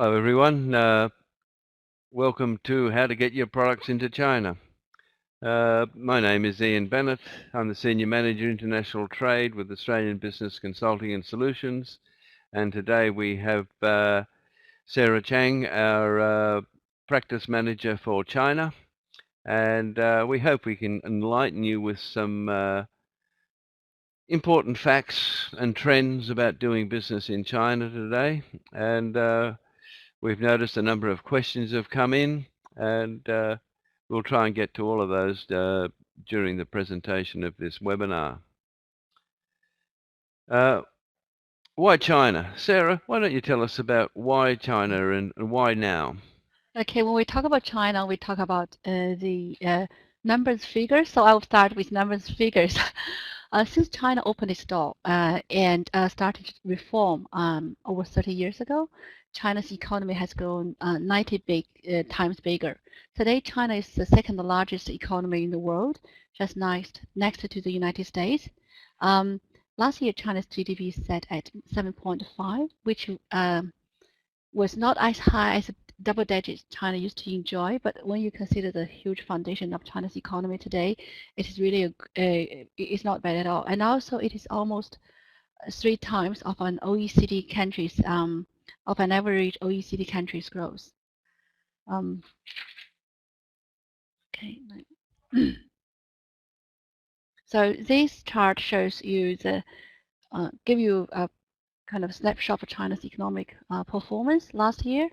Hello, everyone. Welcome to How to Get Your Products into China. My name is Ian Bennett. I'm the Senior Manager International Trade with Australian Business Consulting and Solutions. And today we have Sarah Chang, our Practice Manager for China. And we hope we can enlighten you with some important facts and trends about doing business in China today. And we've noticed a number of questions have come in, and we'll try and get to all of those during the presentation of this webinar. Why China? Sarah, why don't you tell us about why China and why now? Okay, when we talk about China, we talk about the numbers figures. So I will start with numbers figures. Since China opened its door and started reform over 30 years ago, China's economy has grown 90 times bigger. Today, China is the second largest economy in the world, just next to the United States. Last year, China's GDP set at 7.5, which was not as high as double digits China used to enjoy, but when you consider the huge foundation of China's economy today, it is really it's not bad at all. And also, it is almost 3 times of an OECD country's of an average OECD country's growth. Okay. So this chart shows you give you a kind of snapshot of China's economic performance last year.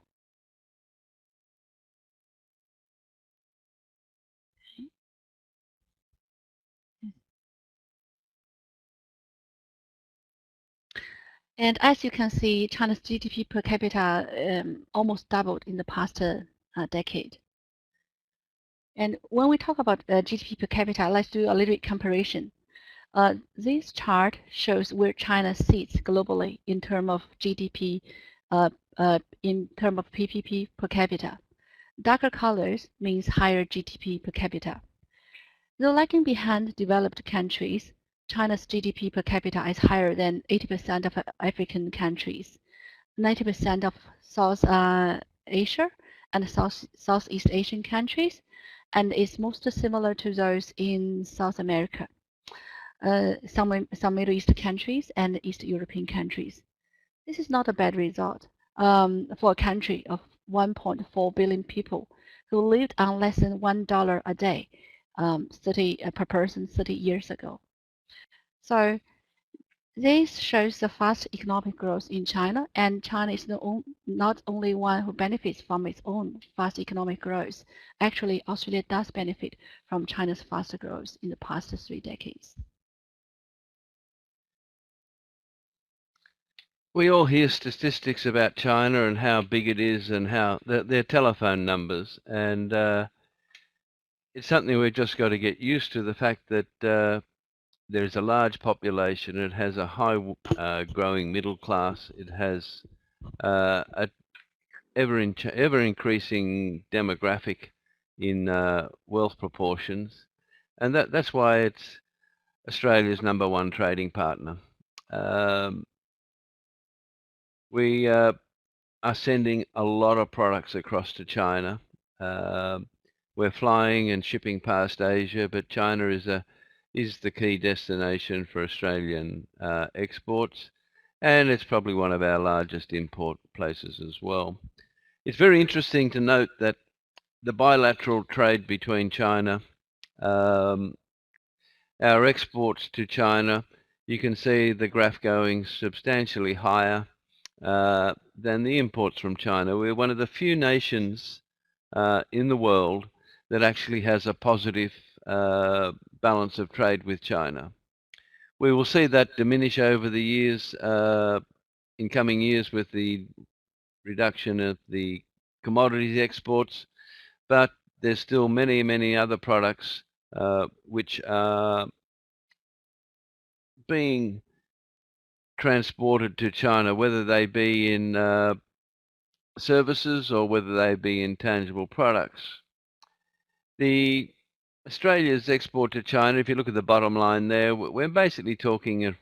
And as you can see, China's GDP per capita almost doubled in the past decade. And when we talk about GDP per capita, let's do a little bit comparison. This chart shows where China sits globally in terms of GDP, in terms of PPP per capita. Darker colors means higher GDP per capita. Though lagging behind developed countries, China's GDP per capita is higher than 80% of African countries, 90% of South Asia and Southeast Asian countries, and is most similar to those in South America, some Middle East countries and East European countries. This is not a bad result for a country of 1.4 billion people who lived on less than $1 a day, 30 per person 30 years ago. So this shows the fast economic growth in China, and China is not only one who benefits from its own fast economic growth. Actually, Australia does benefit from China's fast growth in the past 3 decades. We all hear statistics about China and how big it is and how their telephone numbers, and it's something we've just got to get used to, the fact that there's a large population, it has a high growing middle class, it has a ever increasing demographic in wealth proportions, and that's why it's Australia's #1 trading partner. We are sending a lot of products across to China. We're flying and shipping past Asia, but China is the key destination for Australian exports, and it's probably one of our largest import places as well. It's very interesting to note that the bilateral trade between China, our exports to China, you can see the graph going substantially higher than the imports from China. We're one of the few nations in the world that actually has a positive balance of trade with China. We will see that diminish over the years, in coming years, with the reduction of the commodities exports, but there's still many other products which are being transported to China, whether they be in services or whether they be in tangible products. The Australia's export to China, if you look at the bottom line there, we're basically talking in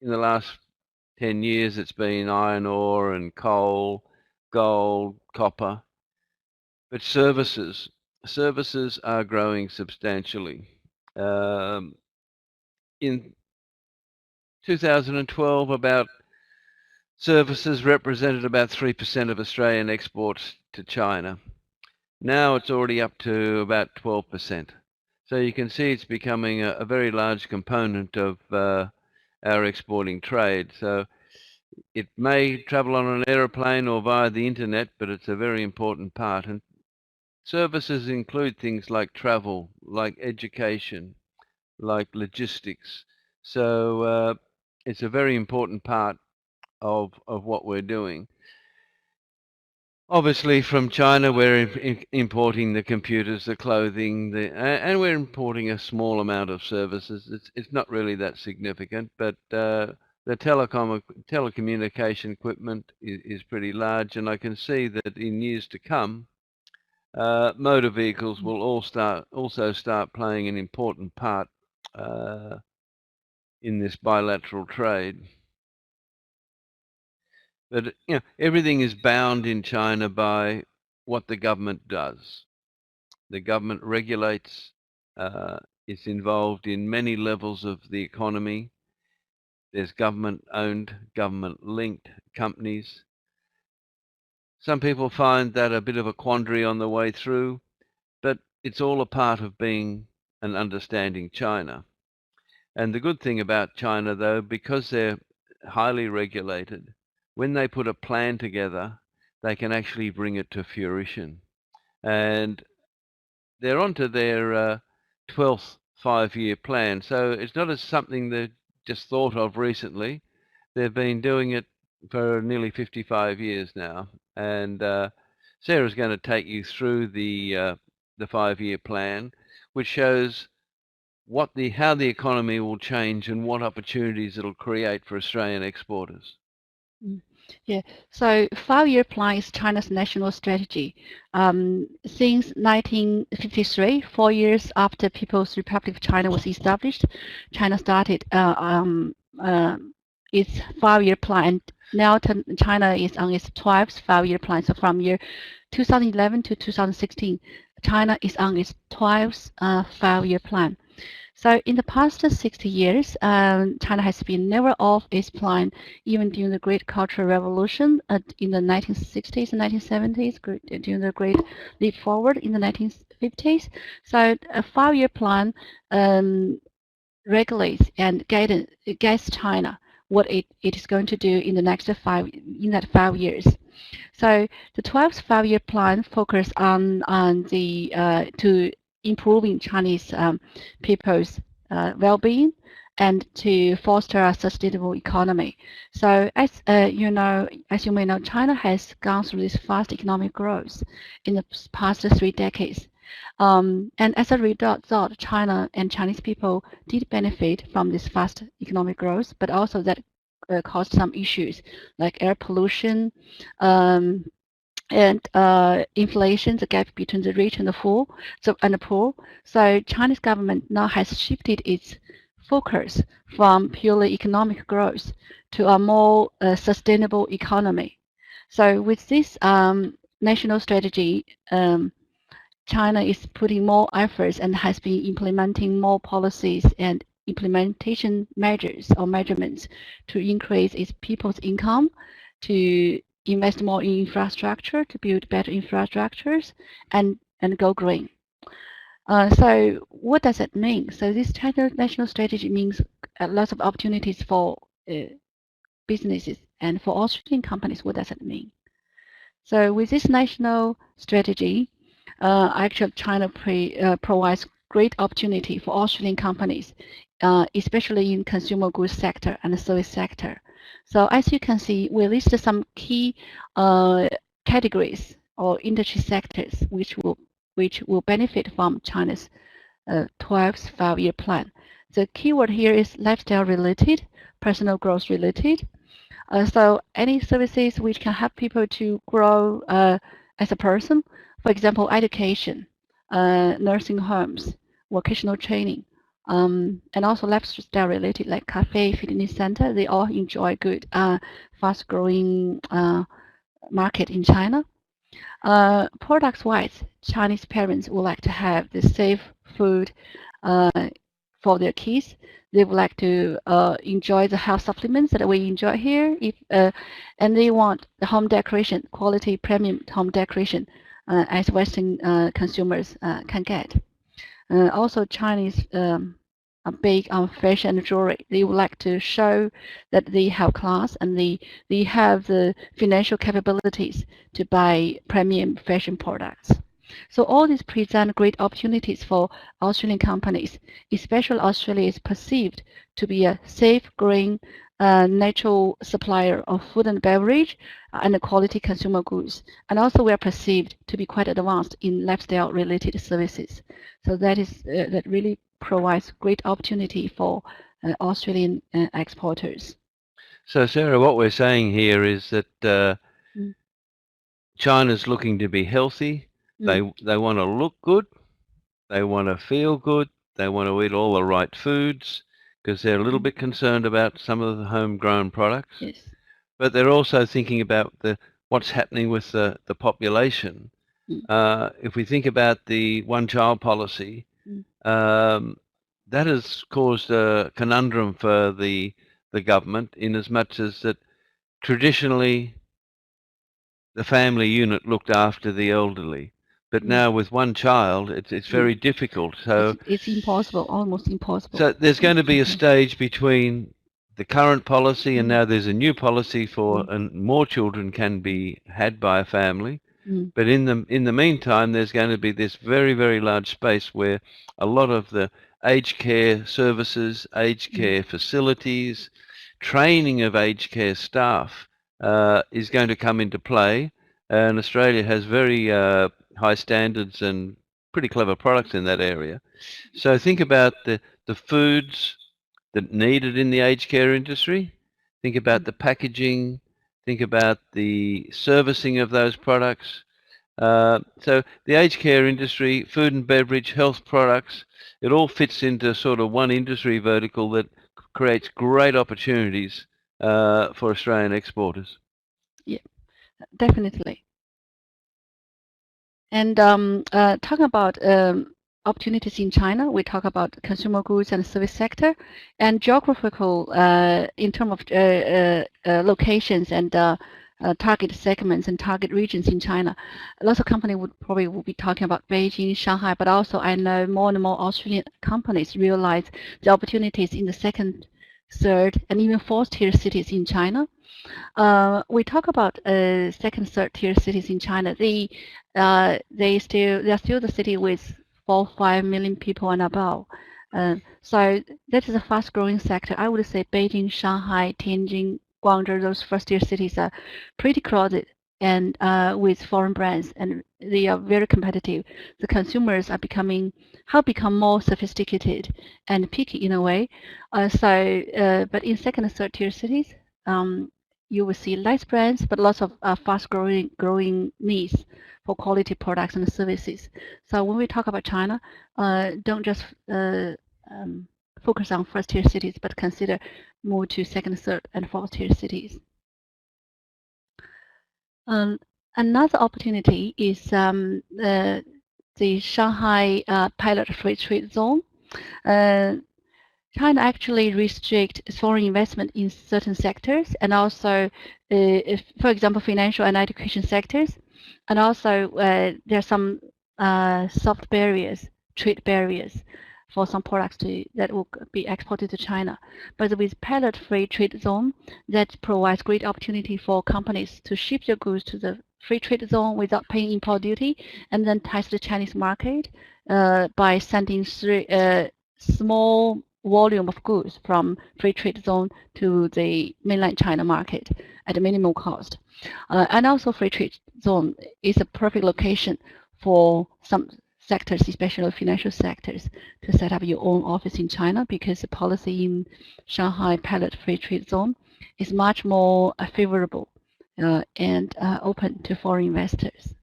the last 10 years it's been iron ore and coal, gold, copper. But services are growing substantially. In 2012, about services represented about 3% of Australian exports to China. Now it's already up to about 12%. So you can see it's becoming a very large component of our exporting trade. So it may travel on an aeroplane or via the internet, but it's a very important part. And services include things like travel, like education, like logistics. So it's a very important part of what we're doing. Obviously, from China, we're importing the computers, the clothing, and we're importing a small amount of services. It's not really that significant, but the telecommunication equipment is pretty large, and I can see that in years to come, motor vehicles will also start playing an important part in this bilateral trade. But everything is bound in China by what the government does. The government regulates. It's involved in many levels of the economy. There's government-owned, government-linked companies. Some people find that a bit of a quandary on the way through, but it's all a part of being and understanding China. And the good thing about China, though, because they're highly regulated, when they put a plan together, they can actually bring it to fruition. And they're onto their 12th five-year plan. So it's not as something they just thought of recently. They've been doing it for nearly 55 years now. And Sarah's going to take you through the five-year plan, which shows how the economy will change and what opportunities it'll create for Australian exporters. Yeah, so five-year plan is China's national strategy. Since 1953, 4 years after People's Republic of China was established, China started its five-year plan. Now China is on its 12th five-year plan. So from year 2011 to 2016, China is on its 12th five-year plan. So in the past 60 years, China has been never off its plan, even during the Great Cultural Revolution in the 1960s and 1970s, during the Great Leap Forward in the 1950s. So a five-year plan regulates and guides China what it is going to do in the next 5 years. So the 12th five-year plan focused on to improving Chinese people's well-being and to foster a sustainable economy. So as you may know, China has gone through this fast economic growth in the past 3 decades. And as a result, China and Chinese people did benefit from this fast economic growth, but also that caused some issues like air pollution, and inflation, the gap between the rich and the poor. So Chinese government now has shifted its focus from purely economic growth to a more sustainable economy. So with this national strategy, China is putting more efforts and has been implementing more policies and implementation measures or measurements to increase its people's income, to invest more in infrastructure, to build better infrastructures, and go green. So what does it mean? So this China national strategy means lots of opportunities for businesses and for Australian companies. What does it mean? So with this national strategy, actually China provides great opportunity for Australian companies, especially in consumer goods sector and the service sector. So as you can see, we listed some key categories or industry sectors which will benefit from China's 12th five-year plan. The keyword here is lifestyle related, personal growth related. So any services which can help people to grow as a person, for example, education, nursing homes, vocational training, And also lifestyle related like cafe, fitness center, they all enjoy good, fast-growing market in China. Products-wise, Chinese parents would like to have the safe food for their kids. They would like to enjoy the health supplements that we enjoy here, and they want the home decoration, quality premium home decoration, as Western consumers can get. Also, Chinese are big on fashion and jewelry. They would like to show that they have class and they have the financial capabilities to buy premium fashion products. So all these present great opportunities for Australian companies, especially Australia is perceived to be a safe, growing, natural supplier of food and beverage and quality consumer goods. And also we are perceived to be quite advanced in lifestyle-related services. So that really provides great opportunity for Australian exporters. So, Sarah, what we're saying here is that Mm. China's looking to be healthy. They want to look good. They want to feel good. They want to eat all the right foods because they're a little bit concerned about some of the homegrown products. Yes. But they're also thinking about what's happening with the population. If we think about the one-child policy, that has caused a conundrum for the government in as much as that traditionally the family unit looked after the elderly. But now with one child, it's very difficult. So it's impossible, almost impossible. So there's going to be a stage between the current policy and now there's a new policy for and more children can be had by a family. But in the meantime, there's going to be this very, very large space where a lot of the aged care services, aged care facilities, training of aged care staff is going to come into play. And Australia has very high standards and pretty clever products in that area. So think about the foods that needed in the aged care industry. Think about the packaging. Think about the servicing of those products. So the aged care industry, food and beverage, health products, it all fits into sort of one industry vertical that creates great opportunities for Australian exporters. Yeah, definitely. And talking about opportunities in China, we talk about consumer goods and service sector, and geographical in terms of locations and target segments and target regions in China. Lots of companies would probably be talking about Beijing, Shanghai, but also I know more and more Australian companies realize the opportunities in the second, third, and even fourth tier cities in China. We talk about second, third tier cities in China. They are still the city with 4-5 million people and above. So that is a fast-growing sector. I would say Beijing, Shanghai, Tianjin, Guangzhou, those first-tier cities are pretty crowded and with foreign brands, and they are very competitive. The consumers have become more sophisticated and picky in a way. But in second and third-tier cities, you will see less brands, but lots of growing needs for quality products and services. So when we talk about China, don't just focus on first-tier cities, but consider move to second, third, and fourth-tier cities. Another opportunity is the Shanghai pilot free trade zone. China actually restrict foreign investment in certain sectors, and also, for example, financial and education sectors, and also there are some soft barriers, trade barriers, for some products that will be exported to China. But with pilot-free trade zone, that provides great opportunity for companies to ship their goods to the free trade zone without paying import duty, and then test the Chinese market by sending small volume of goods from free trade zone to the mainland China market at a minimal cost. And also free trade zone is a perfect location for some sectors, especially financial sectors, to set up your own office in China, because the policy in Shanghai pilot free trade zone is much more favorable and open to foreign investors.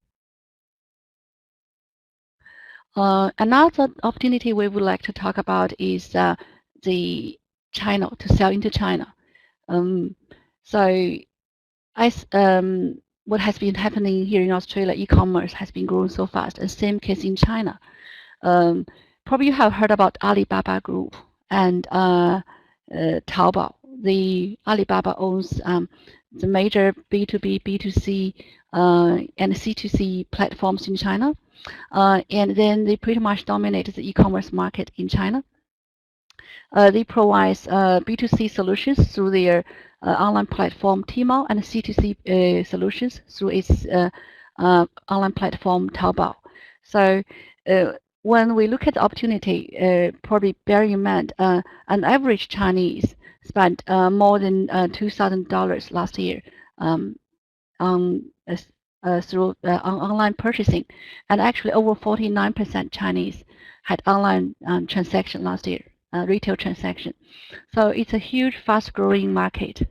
Another opportunity we would like to talk about is the China, to sell into China. So as what has been happening here in Australia, e-commerce has been growing so fast, and same case in China. Probably you have heard about Alibaba Group and Taobao. The Alibaba owns the major B2B, B2C, and C2C platforms in China. And then they pretty much dominate the e-commerce market in China. They provide B2C solutions through their online platform Tmall and C2C solutions through its online platform Taobao. So when we look at the opportunity, probably bear in mind an average Chinese spent more than $2,000 last year on through on online purchasing, and actually over 49% Chinese had online transaction last year, retail transaction. So it's a huge, fast-growing market.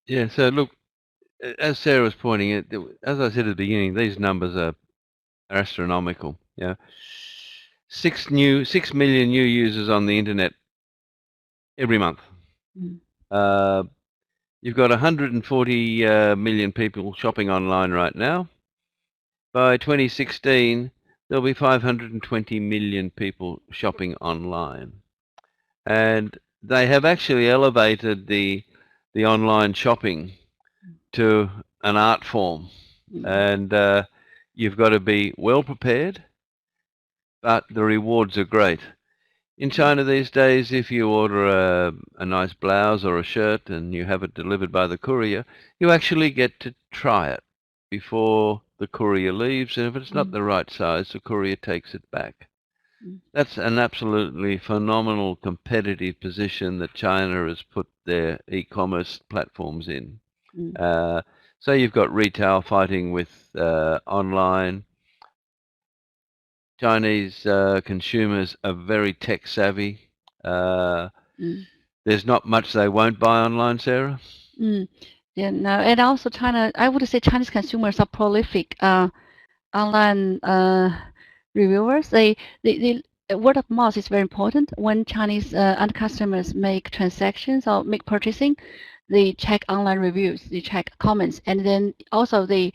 Yeah. So look, as Sarah was pointing out, as I said at the beginning, these numbers are astronomical. Yeah. 6 million new users on the internet every month. Mm. You've got 140 million people shopping online right now. By 2016, there'll be 520 million people shopping online. And they have actually elevated the online shopping to an art form. And you've got to be well prepared, but the rewards are great. In China these days, if you order a nice blouse or a shirt and you have it delivered by the courier, you actually get to try it before the courier leaves. And if it's not the right size, the courier takes it back. That's an absolutely phenomenal competitive position that China has put their e-commerce platforms in. So you've got retail fighting with online. Chinese consumers are very tech savvy. There's not much they won't buy online, Sarah. Yeah, no, and also China, I would say Chinese consumers are prolific online reviewers. They word of mouth is very important. When Chinese end customers make transactions or make purchasing, they check online reviews, they check comments, and then also they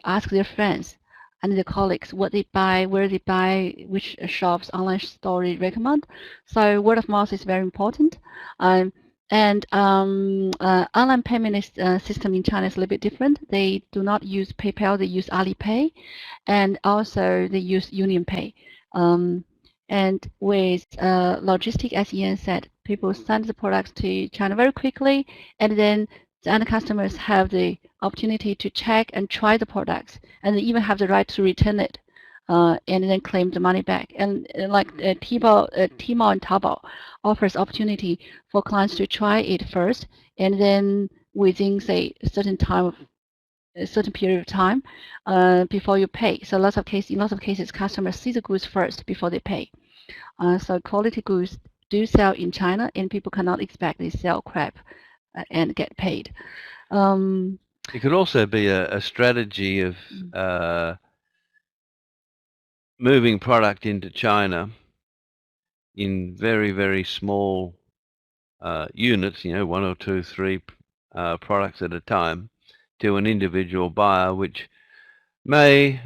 ask their friends and their colleagues what they buy, where they buy, which shops, online store they recommend. So word of mouth is very important. And online payment system in China is a little bit different. They do not use PayPal, they use Alipay, and also they use UnionPay. And with logistic, as Ian said, people send the products to China very quickly, and then the end customers have the opportunity to check and try the products, and they even have the right to return it, and then claim the money back. And like Tmall and Taobao offers opportunity for clients to try it first, and then within, say, a certain period of time before you pay. So in lots of cases, customers see the goods first before they pay. So quality goods do sell in China, and people cannot expect they sell crap and get paid. It could also be a strategy of moving product into China in very, very small units, 1 or 2, 3 products at a time to an individual buyer, which may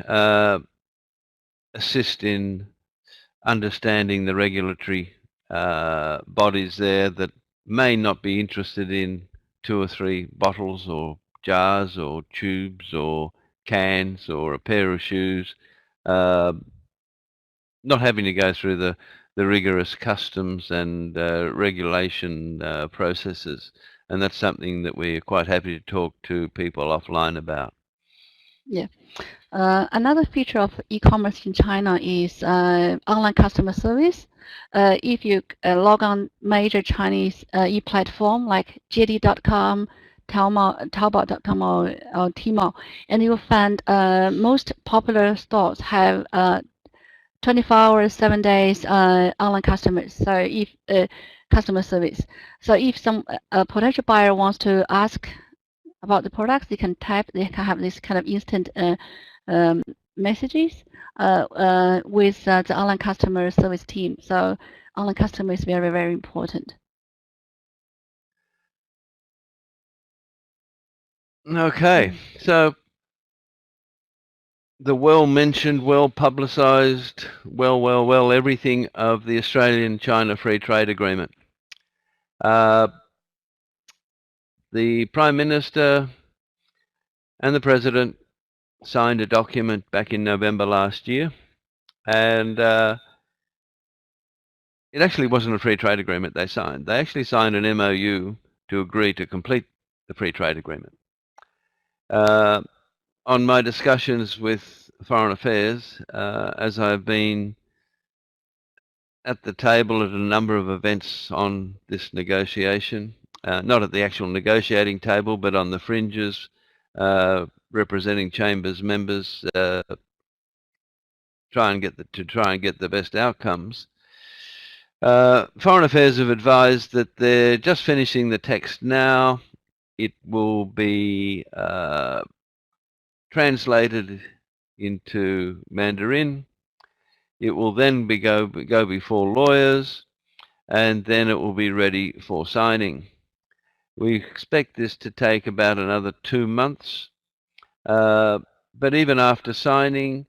assist in understanding the regulatory bodies there that may not be interested in 2 or 3 bottles or jars or tubes or cans or a pair of shoes, not having to go through the rigorous customs and regulation processes. And that's something that we're quite happy to talk to people offline about. Yeah. Another feature of e-commerce in China is online customer service. If you log on major Chinese e-platform like JD.com, Taobao.com or Tmall, and you'll find most popular stores have 24 hours, 7 days online customers. So if customer service. So if some potential buyer wants to ask about the products, they can type. They can have this kind of instant messages with the online customer service team. So online customer is very, very important. Okay, so the well-mentioned, well-publicised, well, everything of the Australian-China Free Trade Agreement. The Prime Minister and the President signed a document back in November last year, and it actually wasn't a free trade agreement they signed. They actually signed an MOU to agree to complete the free trade agreement. On my discussions with Foreign Affairs, as I've been at the table at a number of events on this negotiation, not at the actual negotiating table, but on the fringes, representing Chambers members, try and get the best outcomes. Foreign Affairs have advised that they're just finishing the text now. It will be translated into Mandarin. It will then go before lawyers, and then it will be ready for signing. We expect this to take about another 2 months, but even after signing,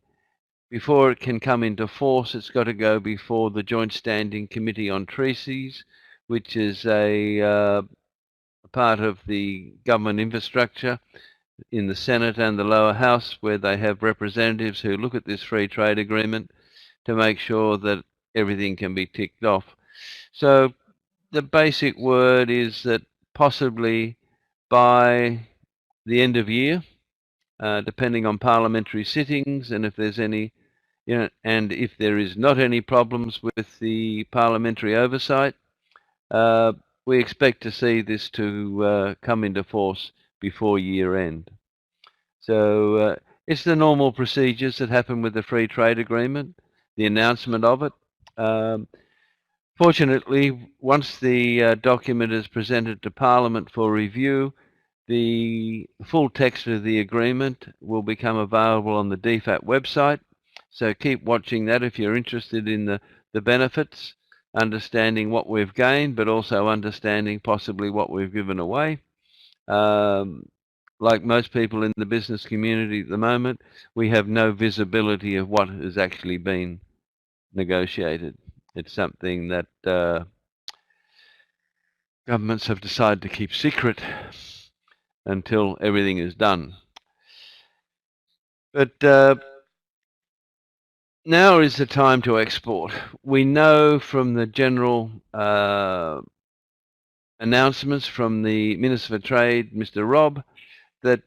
before it can come into force, it's got to go before the Joint Standing Committee on Treaties, which is a part of the government infrastructure in the Senate and the lower house, where they have representatives who look at this free trade agreement to make sure that everything can be ticked off. So the basic word is that possibly by the end of year, depending on parliamentary sittings, and if there's any, and if there is not any problems with the parliamentary oversight, we expect to see this to come into force before year end. So it's the normal procedures that happen with the free trade agreement, the announcement of it. Fortunately, once the document is presented to Parliament for review, the full text of the agreement will become available on the DFAT website. So keep watching that if you're interested in the benefits, understanding what we've gained, but also understanding possibly what we've given away. Like most people in the business community at the moment, we have no visibility of what has actually been negotiated. It's something that governments have decided to keep secret until everything is done. But now is the time to export. We know from the general announcements from the Minister for Trade, Mr. Rob, that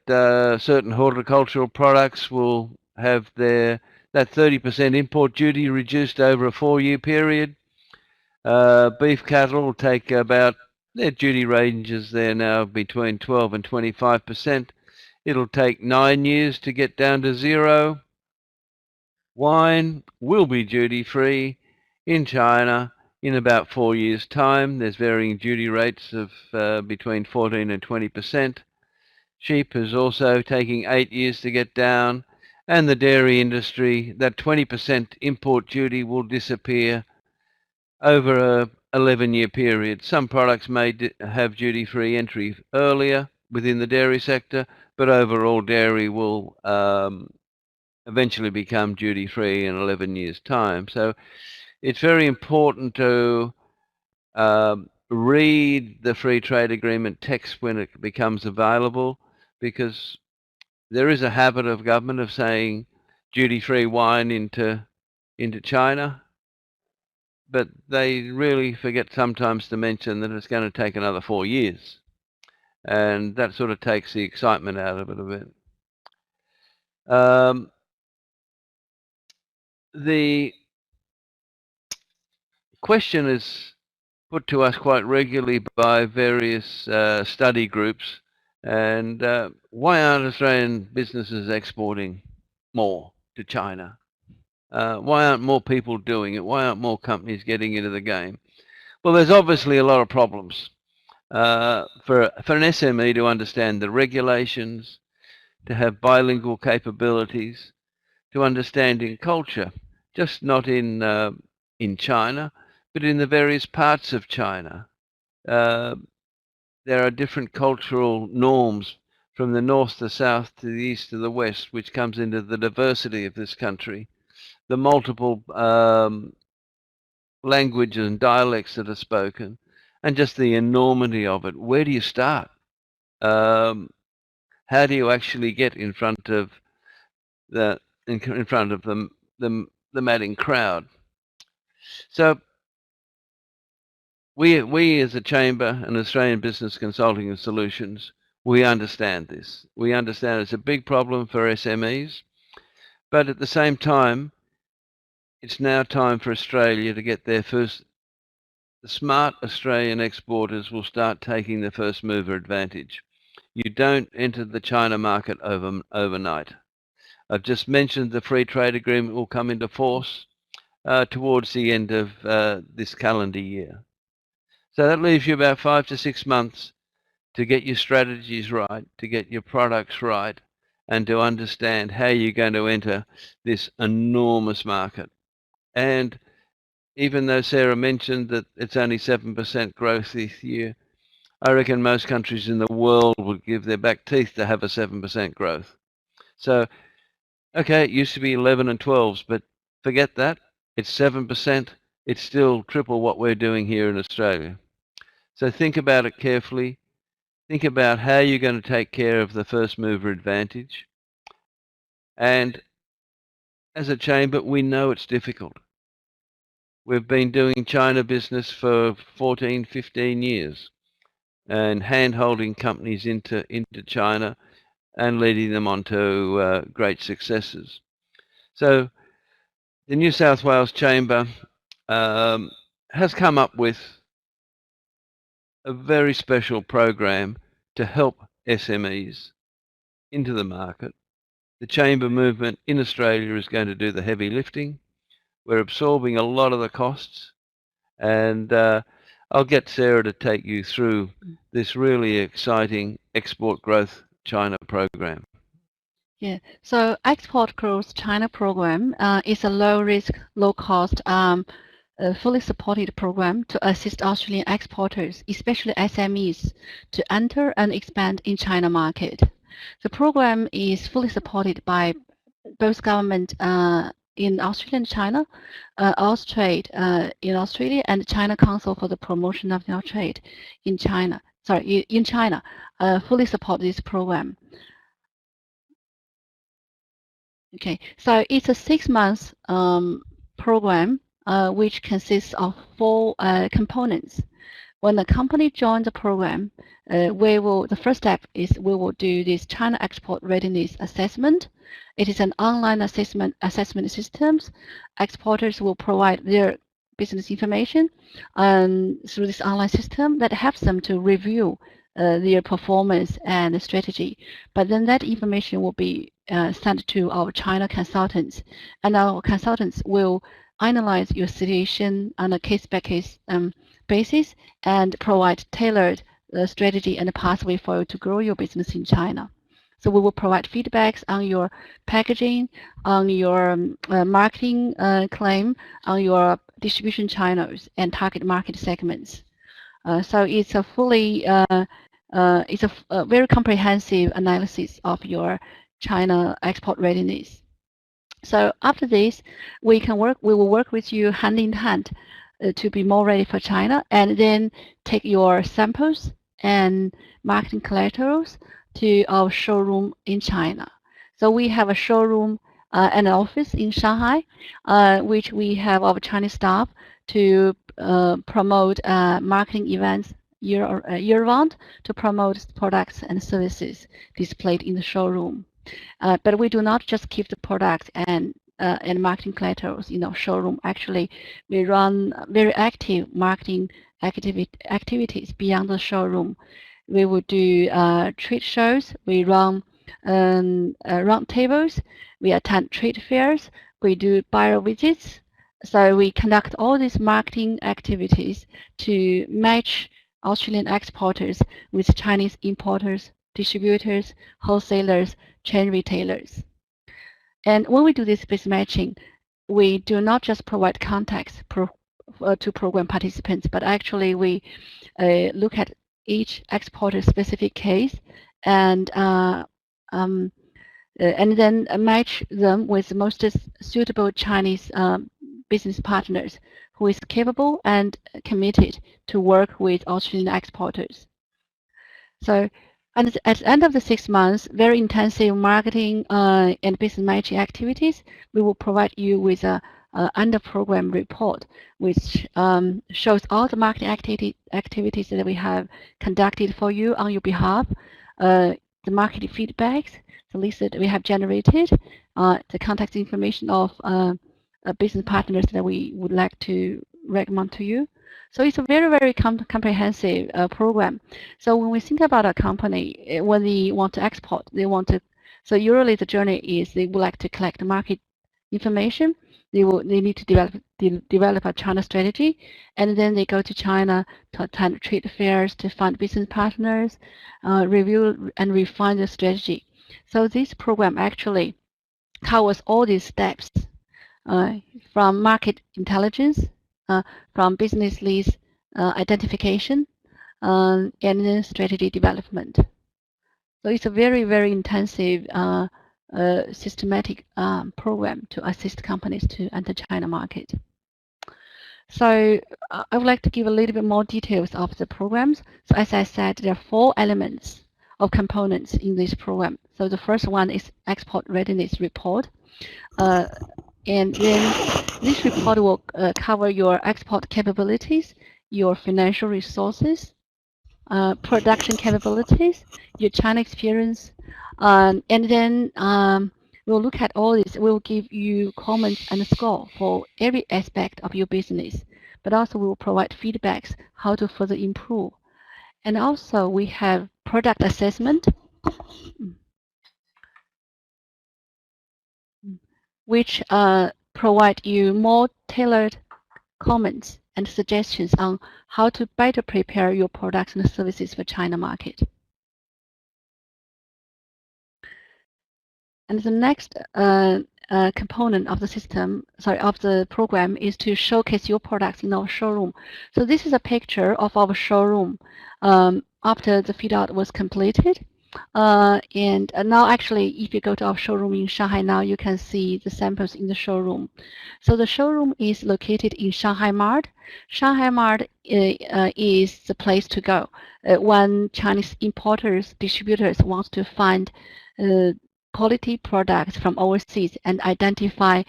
certain horticultural products will have that 30% import duty reduced over a 4-year period. Beef cattle will take about, their duty ranges there now between 12 and 25%. It'll take 9 years to get down to zero. Wine will be duty-free in China in about 4 years' time. There's varying duty rates of between 14 and 20%. Sheep is also taking 8 years to get down. And the dairy industry, that 20% import duty will disappear over a 11-year period. Some products may have duty-free entry earlier within the dairy sector, but overall dairy will eventually become duty-free in 11 years' time. So it's very important to read the free trade agreement text when it becomes available, because there is a habit of government of saying duty-free wine into China, but they really forget sometimes to mention that it's going to take another 4 years, and that sort of takes the excitement out of it a bit. The question is put to us quite regularly by various study groups, and why aren't Australian businesses exporting more to China? Why aren't more people doing it? Why aren't more companies getting into the game? Well, there's obviously a lot of problems. For an SME to understand the regulations, to have bilingual capabilities, to understanding culture, just not in China, but in the various parts of China. Uh, there are different cultural norms from the north to south to the east to the west, which comes into the diversity of this country, the multiple languages and dialects that are spoken, and just the enormity of it. Where do you start? Um, how do you actually get in front of the in front of the madding crowd? So we as a chamber and Australian Business Consulting and Solutions, we understand this. We understand it's a big problem for SMEs, but at the same time, it's now time for Australia to get their first. The smart Australian exporters will start taking the first mover advantage. You don't enter the China market overnight. I've just mentioned the free trade agreement will come into force towards the end of this calendar year. So that leaves you about 5 to 6 months to get your strategies right, to get your products right, and to understand how you're going to enter this enormous market. And even though Sarah mentioned that it's only 7% growth this year, I reckon most countries in the world would give their back teeth to have a 7% growth. So, okay, it used to be 11 and 12s, but forget that. It's 7%. It's still triple what we're doing here in Australia. So think about it carefully. Think about how you're going to take care of the first mover advantage. And as a chamber, we know it's difficult. We've been doing China business for 14, 15 years and hand-holding companies into China and leading them on to great successes. So the New South Wales Chamber has come up with a very special program to help SMEs into the market. The chamber movement in Australia is going to do the heavy lifting. We're absorbing a lot of the costs, and I'll get Sarah to take you through this really exciting export growth China program. Yeah, so Export Growth China program is a low-risk, low-cost, fully supported program to assist Australian exporters, especially SMEs, to enter and expand in China market. The program is fully supported by both government in Australia and China, Austrade in Australia, and China Council for the Promotion of the Trade in China. In China, fully support this program. Okay, so it's a 6-month program which consists of 4 components. When the company joins the program, the first step is we will do this China Export Readiness Assessment. It is an online assessment systems. Exporters will provide their business information through this online system that helps them to review their performance and strategy. But then that information will be sent to our China consultants, and our consultants will analyze your situation on a case-by-case basis and provide tailored strategy and pathway for you to grow your business in China. So we will provide feedbacks on your packaging, on your marketing claim, on your distribution channels and target market segments. So it's a fully, it's a very comprehensive analysis of your China export readiness. So after this, we will work with you hand in hand to be more ready for China, and then take your samples and marketing collaterals to our showroom in China. So we have a showroom and an office in Shanghai, which we have our Chinese staff to promote marketing events year-round to promote products and services displayed in the showroom. But we do not just keep the products and marketing collaterals in our showroom. Actually, we run very active marketing activities beyond the showroom. We will do trade shows. We run round tables. We attend trade fairs. We do buyer visits. So we conduct all these marketing activities to match Australian exporters with Chinese importers, distributors, wholesalers, chain retailers. And when we do this business matching, we do not just provide context to program participants, but actually we look at each exporter specific case and then match them with the most suitable Chinese business partners who is capable and committed to work with Australian exporters. So, and at the end of the 6 months, very intensive marketing and business matching activities, we will provide you with a under program report, which shows all the marketing activities that we have conducted for you on your behalf, the market feedbacks, the list that we have generated, the contact information of business partners that we would like to recommend to you. So it's a very, very comprehensive program. So when we think about a company, when they want to export, so usually the journey is they would like to collect market information. They need to develop a China strategy, and then they go to China to attend trade fairs to find business partners, review and refine the strategy. So this program actually covers all these steps from market intelligence, from business leads identification, and then strategy development. So it's a very, very intensive systematic program to assist companies to enter China market. So I would like to give a little bit more details of the programs. So as I said, there are 4 elements of components in this program. So the first one is export readiness report. And then this report will cover your export capabilities, your financial resources, production capabilities, your China experience, and then we'll look at all this. We'll give you comments and score for every aspect of your business, but also we'll provide feedbacks how to further improve. And also we have product assessment, which provide you more tailored comments and suggestions on how to better prepare your products and services for China market. And the next component of the system, of the program is to showcase your products in our showroom. So this is a picture of our showroom after the fit out was completed. And now actually, if you go to our showroom in Shanghai now, you can see the samples in the showroom. So the showroom is located in Shanghai Mart. Shanghai Mart is the place to go when Chinese importers, distributors want to find quality products from overseas and identify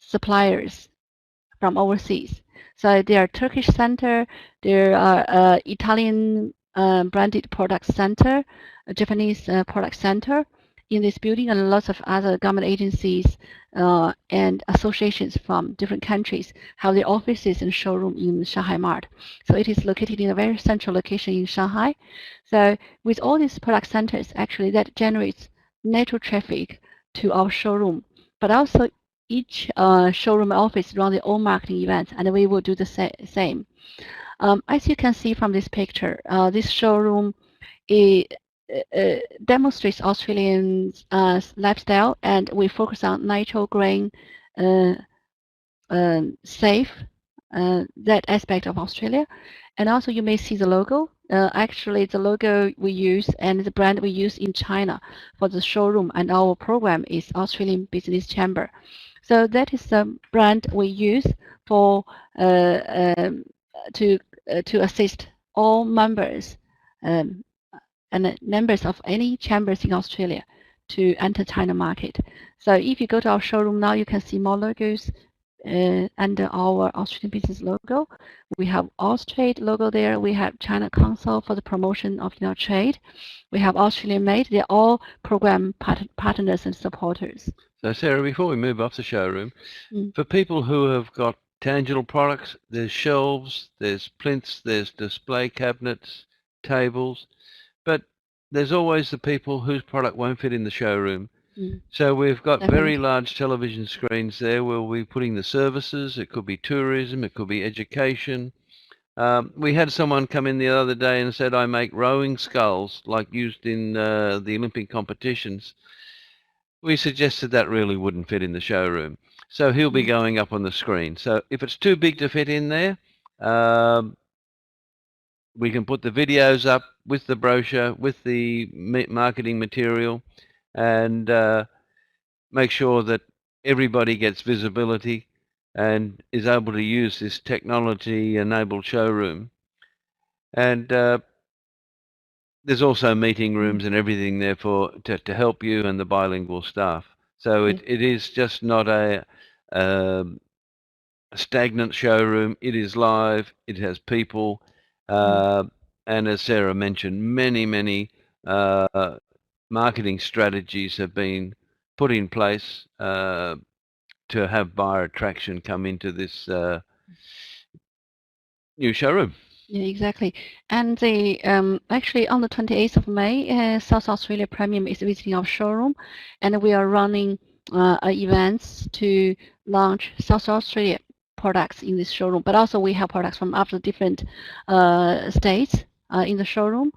suppliers from overseas. So there are Turkish center, there are Italian branded product center, a Japanese product center in this building, and lots of other government agencies and associations from different countries have their offices and showroom in Shanghai Mart. So it is located in a very central location in Shanghai. So with all these product centers, actually that generates natural traffic to our showroom, but also each showroom office run their own marketing events, and we will do the same. As you can see from this picture, this showroom demonstrates Australian lifestyle, and we focus on natural, green, safe, that aspect of Australia. And also you may see the logo. Actually, the logo we use and the brand we use in China for the showroom and our program is Australian Business Chamber. So that is the brand we use for to assist all members and members of any chambers in Australia to enter China market. So if you go to our showroom now, you can see more logos under our Australian business logo. We have Austrade logo there. We have China Council for the promotion of trade. We have Australian Made. They're all program partners and supporters. So Sarah, before we move off the showroom, for people who have got tangible products, there's shelves, there's plinths, there's display cabinets, tables, but there's always the people whose product won't fit in the showroom. So we've got very large television screens there where we'll be putting the services. It could be tourism, it could be education. We had someone come in the other day and said, I make rowing sculls like used in the Olympic competitions. we suggested that really wouldn't fit in the showroom. So he'll be going up on the screen. So if it's too big to fit in there, we can put the videos up with the brochure, with the marketing material, and make sure that everybody gets visibility and is able to use this technology-enabled showroom. And there's also meeting rooms and everything there to help you and the bilingual staff. So it is just not a stagnant showroom. It is live. It has people. And as Sarah mentioned, many marketing strategies have been put in place to have buyer attraction come into this new showroom. Yeah, exactly. And the actually on the 28th of May, South Australia Premium is visiting our showroom, and we are running events to launch South Australia products in this showroom. But also we have products from other different states in the showroom.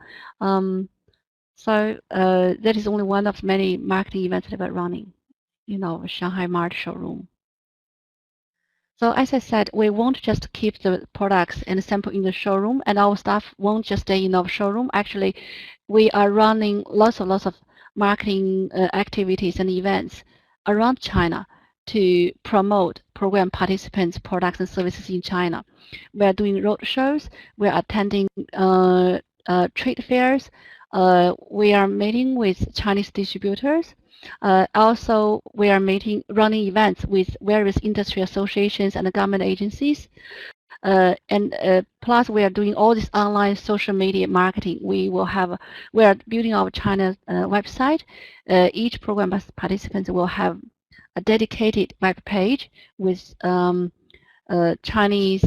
So that is only one of many marketing events that we're running in our Shanghai Mart showroom. So as I said, we won't just keep the products and sample in the showroom, and our staff won't just stay in our showroom. Actually, we are running lots of marketing activities and events around China to promote program participants' products and services in China. We are doing road shows. We are attending trade fairs. We are meeting with Chinese distributors. Also, we are running events with various industry associations and government agencies. Plus, we are doing all this online social media marketing. We are building our China website. Each program participants will have a dedicated web page with Chinese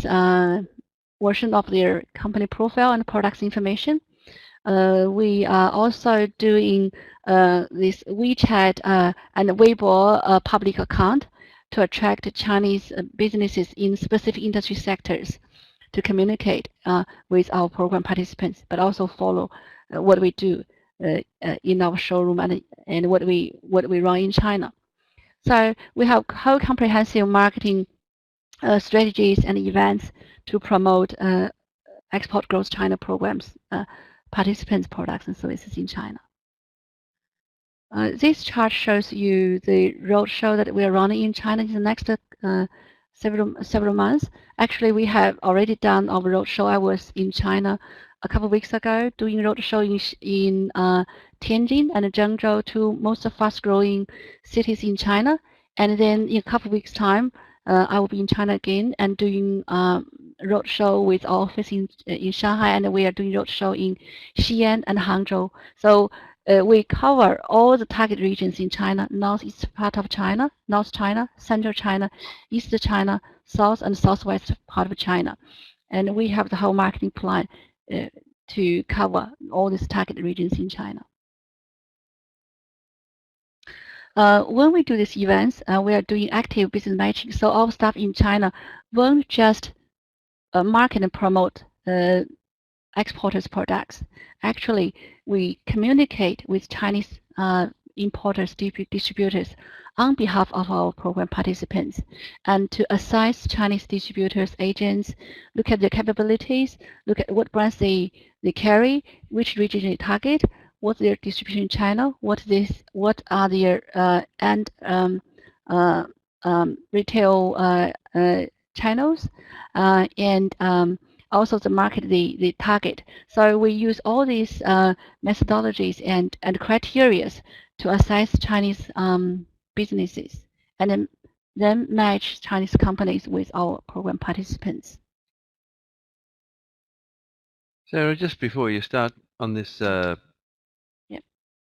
version of their company profile and products information. We are also doing this WeChat and Weibo public account to attract Chinese businesses in specific industry sectors to communicate with our program participants, but also follow what we do in our showroom and what we run in China. So we have whole comprehensive marketing strategies and events to promote export growth China programs, participants' products and services in China. This chart shows you the roadshow that we are running in China in the next several months. Actually, we have already done our roadshow. I was in China a couple of weeks ago doing roadshow in Tianjin and Zhengzhou, two most fast-growing cities in China. And then in a couple of weeks' time, I will be in China again and doing roadshow with our office in Shanghai, and we are doing roadshow in Xi'an and Hangzhou. So we cover all the target regions in China: northeast part of China, North China, Central China, East China, South and Southwest part of China. And we have the whole marketing plan to cover all these target regions in China. When we do these events, we are doing active business matching. So our staff in China won't just market and promote exporters' products. Actually, we communicate with Chinese importers, distributors on behalf of our program participants, and to assess Chinese distributors, agents, look at their capabilities, look at what brands they carry, which region they target, what's their distribution in China, what are their end retail channels, and also the market they target. So we use all these methodologies and criteria to assess Chinese businesses, and then match Chinese companies with our program participants. Sarah, just before you start on this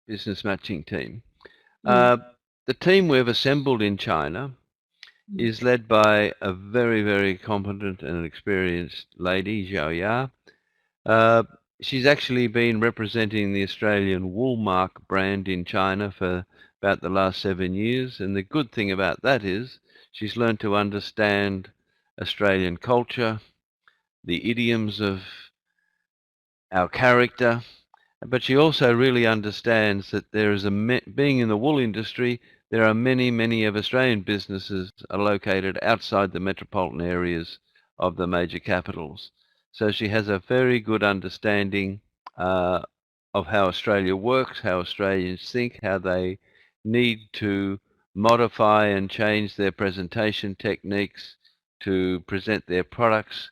business matching team, the team we've assembled in China is led by a very competent and experienced lady, Zhao Ya. She's actually been representing the Australian Woolmark brand in China for about the last 7 years, and the good thing about that is she's learned to understand Australian culture, the idioms of our character, but she also really understands that there is being in the wool industry, there are many of Australian businesses are located outside the metropolitan areas of the major capitals. So she has a very good understanding of how Australia works, how Australians think, how they need to modify and change their presentation techniques to present their products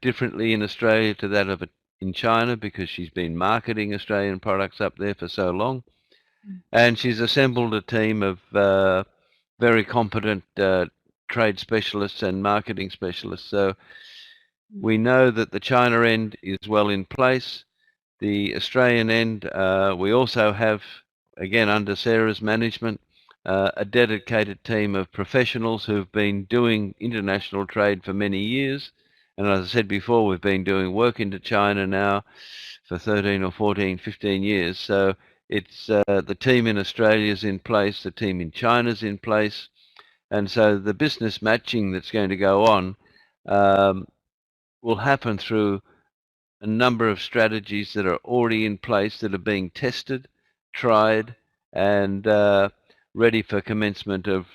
differently in Australia to that of in China, because she's been marketing Australian products up there for so long. And she's assembled a team of very competent trade specialists and marketing specialists. So we know that the China end is well in place. The Australian end, we also have, again, under Sarah's management, a dedicated team of professionals who've been doing international trade for many years. And as I said before, we've been doing work into China now for 13 or 14, 15 years. So it's the team in Australia is in place, the team in China's in place. And so the business matching that's going to go on will happen through a number of strategies that are already in place, that are being tested, tried, and ready for commencement of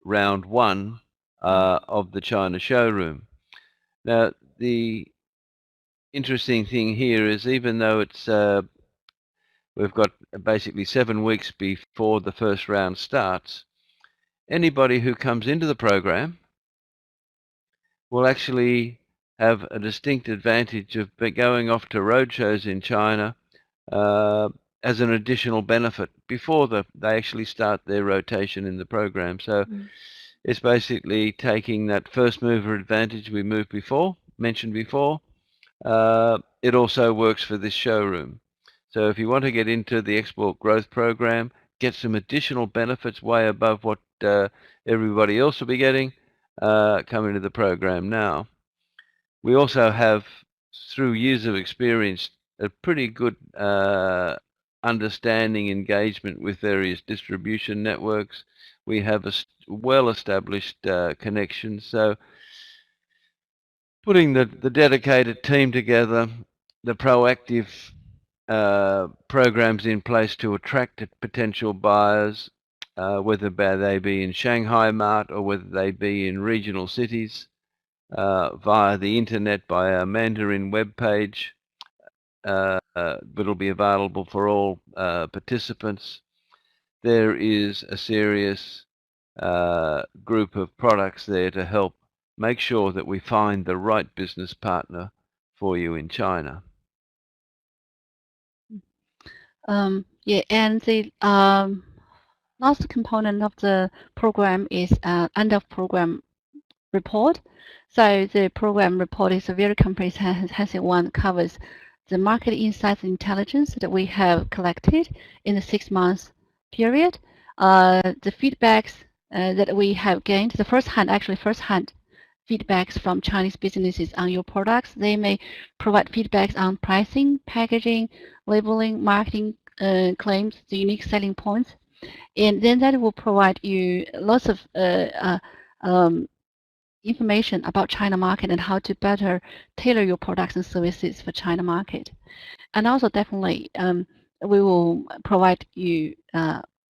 round one of the China showroom. Now, the interesting thing here is, even though it's we've got basically 7 weeks before the first round starts, anybody who comes into the program will actually have a distinct advantage of going off to roadshows in China as an additional benefit before they actually start their rotation in the program. So it's basically taking that first mover advantage we mentioned before. It also works for this showroom. So if you want to get into the export growth program, get some additional benefits way above what everybody else will be getting, come into the program now. We also have, through years of experience, a pretty good understanding, engagement with various distribution networks. We have a well-established connections. So putting the dedicated team together, the proactive programs in place to attract potential buyers, whether they be in Shanghai Mart or whether they be in regional cities, via the internet by our Mandarin webpage, but it'll be available for all participants. There is a serious group of products there to help make sure that we find the right business partner for you in China. Yeah, and the last component of the program is end of program report. So the program report is a very comprehensive one, covers the market insights and intelligence that we have collected in the 6 months period, the feedbacks that we have gained, the first-hand feedbacks from Chinese businesses on your products. They may provide feedbacks on pricing, packaging, labeling, marketing claims, the unique selling points, and then that will provide you lots of information about China market and how to better tailor your products and services for China market. And also definitely we will provide you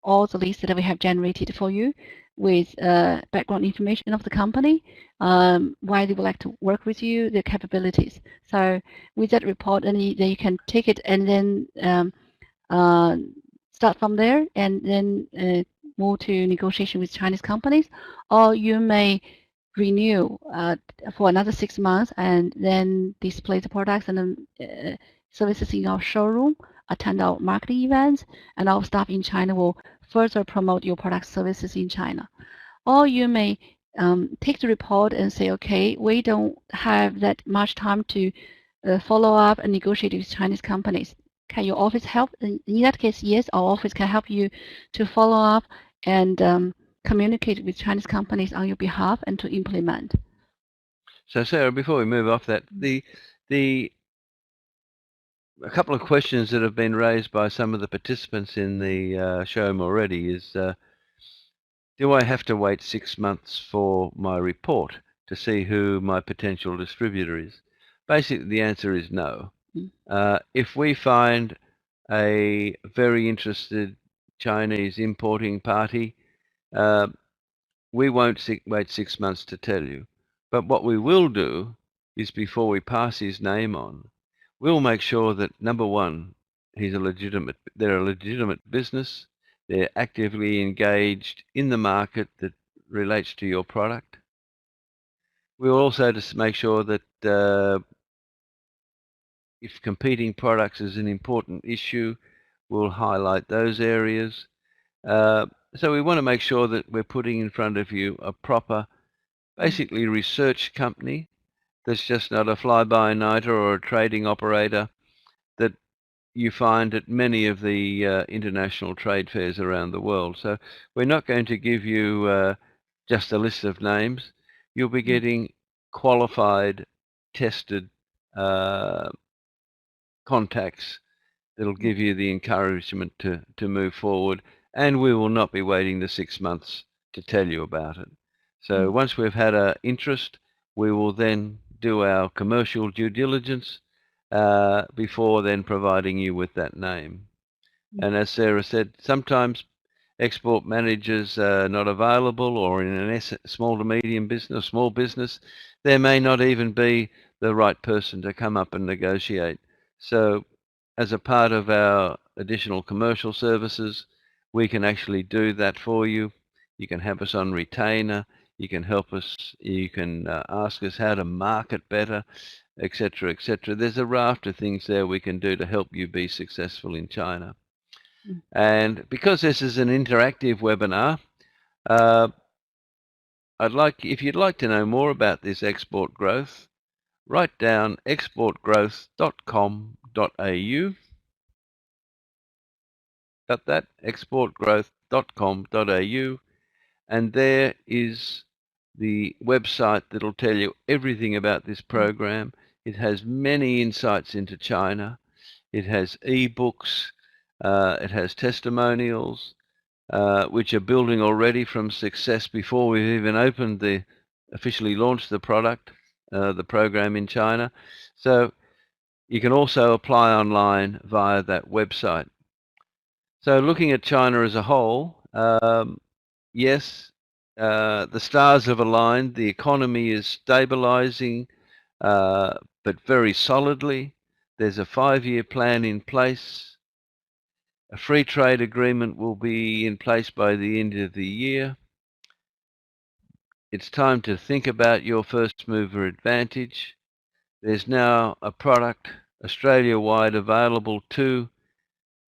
all the lists that we have generated for you with background information of the company, why they would like to work with you, their capabilities. So with that report, then you can take it and then start from there and then move to negotiation with Chinese companies, or you may renew for another 6 months and then display the products and services in our showroom, attend our marketing events, and our staff in China will further promote your product services in China. Or you may take the report and say, okay, we don't have that much time to follow up and negotiate with Chinese companies. Can your office help? In that case, yes, our office can help you to follow up and communicate with Chinese companies on your behalf and to implement. So Sarah, before we move off that, a couple of questions that have been raised by some of the participants in the showroom already is, do I have to wait 6 months for my report to see who my potential distributor is? Basically, the answer is no. If we find a very interested Chinese importing party we won't wait 6 months to tell you. But what we will do is, before we pass his name on, we'll make sure that, number one, they're a legitimate business. They're actively engaged in the market that relates to your product. We'll also just make sure that if competing products is an important issue, we'll highlight those areas. So we want to make sure that we're putting in front of you a proper, basically research company that's just not a fly-by-nighter or a trading operator that you find at many of the international trade fairs around the world. So we're not going to give you just a list of names. You'll be getting qualified, tested contacts that'll give you the encouragement to move forward, and we will not be waiting the 6 months to tell you about it. So once we've had an interest, we will then do our commercial due diligence before then providing you with that name. And as Sarah said, sometimes export managers are not available, or in an small to medium business, small business, there may not even be the right person to come up and negotiate. So as a part of our additional commercial services, we can actually do that for you. You can have us on retainer. You can help us. You can ask us how to market better, etc., etc. There's a raft of things there we can do to help you be successful in China. And because this is an interactive webinar, if you'd like to know more about this export growth, write down exportgrowth.com.au. Got that? exportgrowth.com.au. And there is the website that'll tell you everything about this program. It has many insights into China. It has ebooks. It has testimonials, which are building already from success before we've even officially launched the product, the program in China. So you can also apply online via that website. So looking at China as a whole, yes, the stars have aligned. The economy is stabilizing, but very solidly. There's a 5-year plan in place. A free trade agreement will be in place by the end of the year. It's time to think about your first mover advantage. There's now a product Australia-wide available to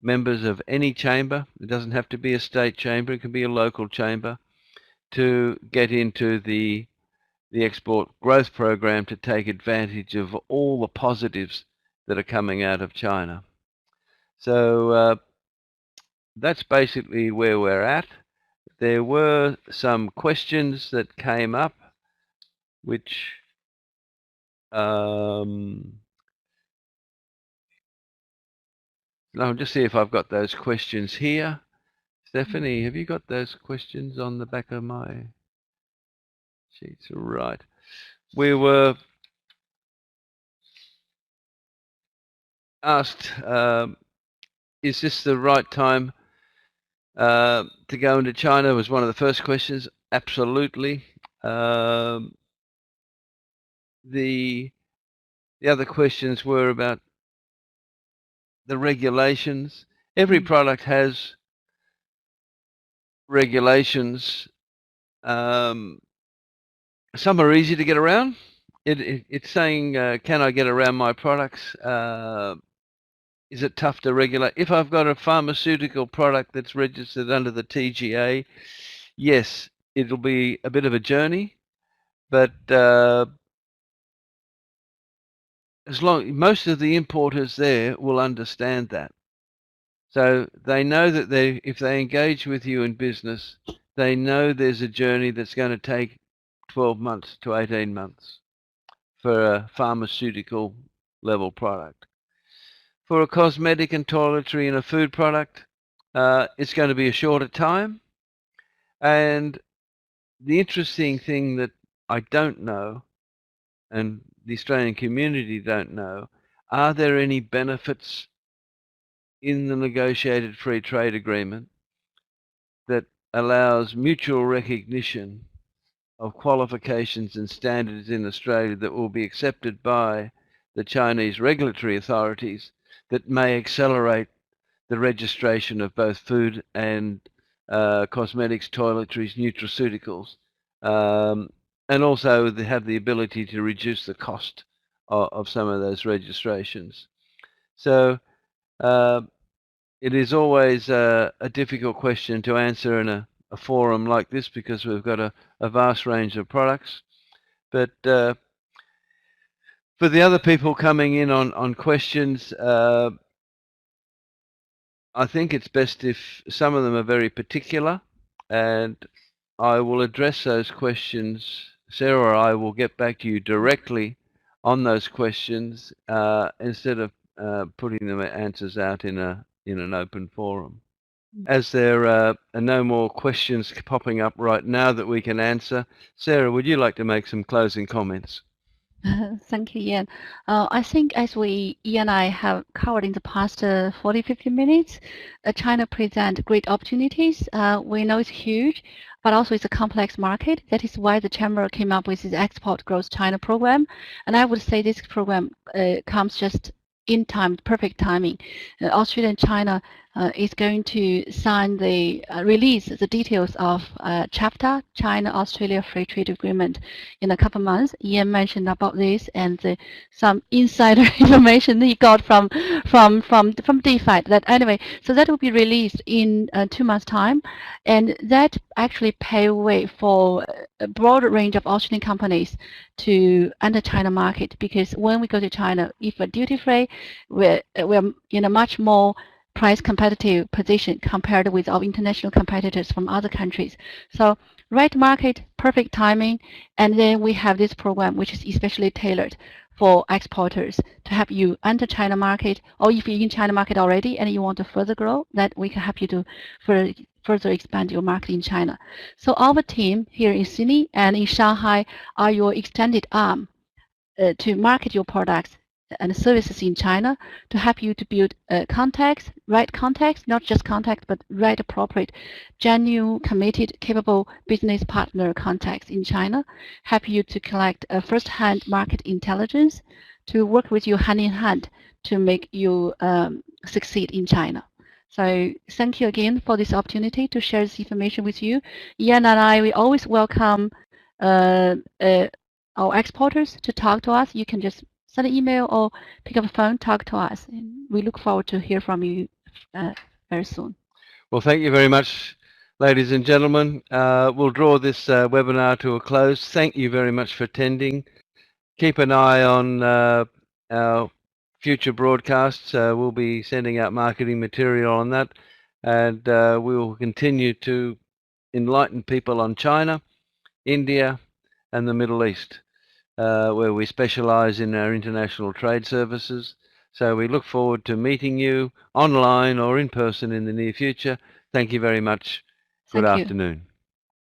members of any chamber. It doesn't have to be a state chamber. It can be a local chamber, to get into the export growth program, to take advantage of all the positives that are coming out of China. So that's basically where we're at. There were some questions that came up, which I'll just see if I've got those questions here. Stephanie, have you got those questions on the back of my sheets? Right. We were asked, is this the right time to go into China? Was one of the first questions. Absolutely. The other questions were about the regulations. Every product has regulations. Some are easy to get around. It's saying, can I get around my products? Is it tough to regulate? If I've got a pharmaceutical product that's registered under the TGA, yes, it'll be a bit of a journey, but most of the importers there will understand that. So they know that if they engage with you in business, they know there's a journey that's going to take 12 months to 18 months for a pharmaceutical level product. For a cosmetic and toiletry and a food product, it's going to be a shorter time. And the interesting thing that I don't know, and the Australian community don't know, are there any benefits in the negotiated free trade agreement that allows mutual recognition of qualifications and standards in Australia that will be accepted by the Chinese regulatory authorities that may accelerate the registration of both food and cosmetics, toiletries, nutraceuticals, and also they have the ability to reduce the cost of some of those registrations. So it is always a difficult question to answer in a forum like this because we've got a vast range of products. But for the other people coming in on questions, I think it's best if some of them are very particular, and I will address those questions. Sarah or I will get back to you directly on those questions instead of putting the answers out in an open forum. As there are no more questions popping up right now that we can answer, Sarah, would you like to make some closing comments? Thank you, Ian. I think as Ian and I have covered in the past 40, 50 minutes, China presents great opportunities. We know it's huge, but also it's a complex market. That is why the Chamber came up with this Export Growth China program. And I would say this program comes just in time, perfect timing. Australia and China is going to sign release the details of CHAPTA, China-Australia Free Trade Agreement, in a couple months. Ian mentioned about this and some insider information he got from DeFi. That anyway, so that will be released in 2 months' time, and that actually pave way for a broad range of Australian companies to enter China market, because when we go to China, if we're duty free, we're in a much more price competitive position compared with our international competitors from other countries. So right market, perfect timing, and then we have this program which is especially tailored for exporters to help you enter China market, or if you're in China market already and you want to further grow, that we can help you to further expand your market in China. So our team here in Sydney and in Shanghai are your extended arm to market your products and services in China, to help you to build contacts, right contacts, not just contact, but right appropriate, genuine, committed, capable business partner contacts in China, help you to collect first-hand market intelligence, to work with you hand in hand to make you succeed in China. So thank you again for this opportunity to share this information with you. Ian and I, we always welcome our exporters to talk to us. You can just send an email or pick up a phone, talk to us. And we look forward to hear from you very soon. Well, thank you very much, ladies and gentlemen. We'll draw this webinar to a close. Thank you very much for attending. Keep an eye on our future broadcasts. We'll be sending out marketing material on that, and we will continue to enlighten people on China, India, and the Middle East, where we specialize in our international trade services. So we look forward to meeting you online or in person in the near future. Thank you very much. Good afternoon.